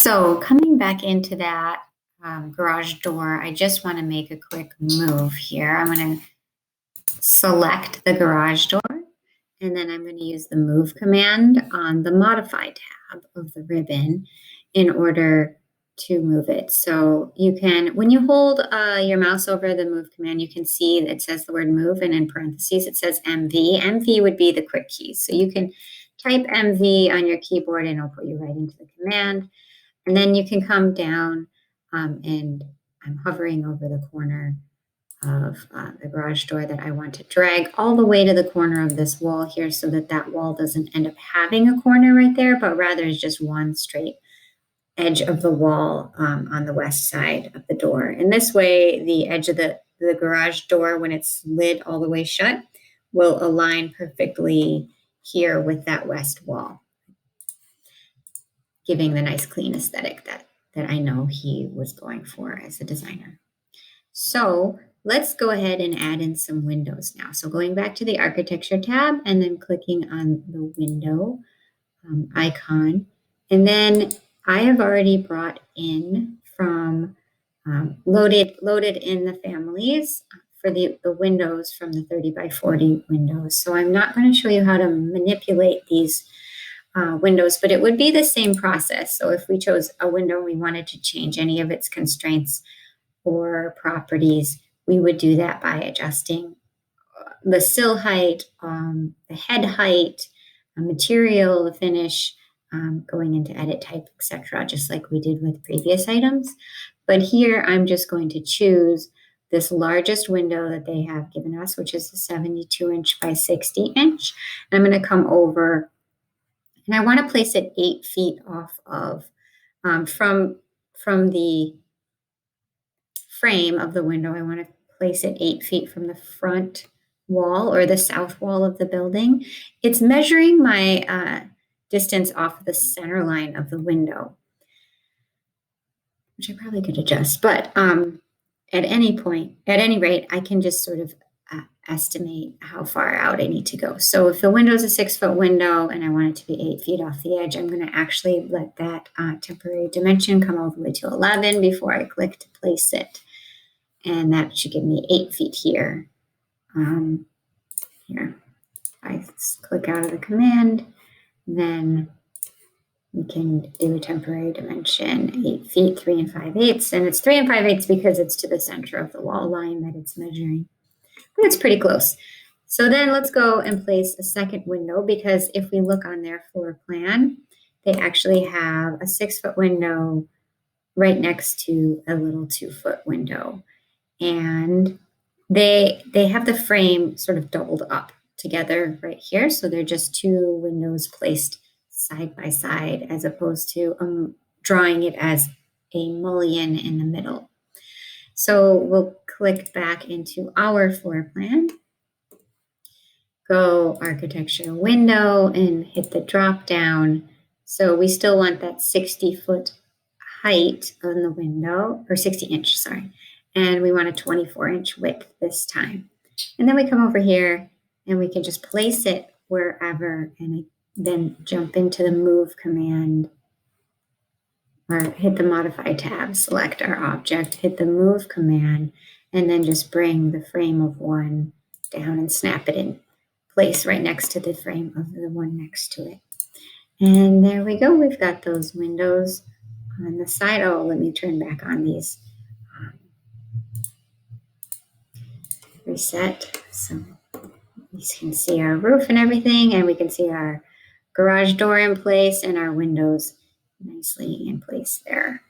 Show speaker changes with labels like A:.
A: So coming back into that garage door, I just want to make a quick move here. I'm going to select the garage door, and then I'm going to use the move command on the modify tab of the ribbon in order to move it. So you can, when you hold your mouse over the move command, you can see that it says the word move, and in parentheses it says MV. MV would be the quick keys. So you can type MV on your keyboard and it'll put you right into the command. And then you can come down and I'm hovering over the corner of the garage door that I want to drag all the way to the corner of this wall here so that that wall doesn't end up having a corner right there, but rather is just one straight edge of the wall on the west side of the door. And this way, the edge of the garage door, when it's slid all the way shut, will align perfectly here with that west wall, giving the nice clean aesthetic that I know he was going for as a designer. So let's go ahead and add in some windows now. So going back to the architecture tab and then clicking on the window icon. And then I have already brought in from loaded in the families for the windows from the 30 by 40 windows. So I'm not going to show you how to manipulate these windows, but it would be the same process. So if we chose a window and we wanted to change any of its constraints or properties, we would do that by adjusting the sill height, the head height, material, the finish, going into edit type, etc., just like we did with previous items. But here I'm just going to choose this largest window that they have given us, which is the 72 inch by 60 inch. And I'm going to come over and I want to place it 8 feet off of from the frame of the window. I want to place it 8 feet from the front wall or the south wall of the building. It's measuring my distance off the center line of the window, which I probably could adjust, but at any rate, I can just sort of estimate how far out I need to go. So if the window is a 6-foot window and I want it to be 8 feet off the edge, I'm going to actually let that temporary dimension come all the way to 11 before I click to place it. And that should give me 8 feet here. Here, I click out of the command, then we can do a temporary dimension, 8 feet, 3 5/8. And it's 3 5/8 because it's to the center of the wall line that it's measuring. But it's pretty close. So then let's go and place a second window, because if we look on their floor plan, they actually have a 6-foot window right next to a little 2-foot window. And they have the frame sort of doubled up together right here. So they're just 2 windows placed side by side, as opposed to drawing it as a mullion in the middle. So we'll click back into our floor plan, go architecture window, and hit the drop down. So we still want that 60-foot height on the window, or 60 inch, sorry. And we want a 24-inch width this time. And then we come over here and we can just place it wherever, and then jump into the move command, or hit the modify tab, select our object, hit the move command, and then just bring the frame of one down and snap it in place right next to the frame of the one next to it. And there we go. We've got those windows on the side. Oh, let me turn back on these. Reset. So we can see our roof and everything, and we can see our garage door in place and our windows nicely in place there.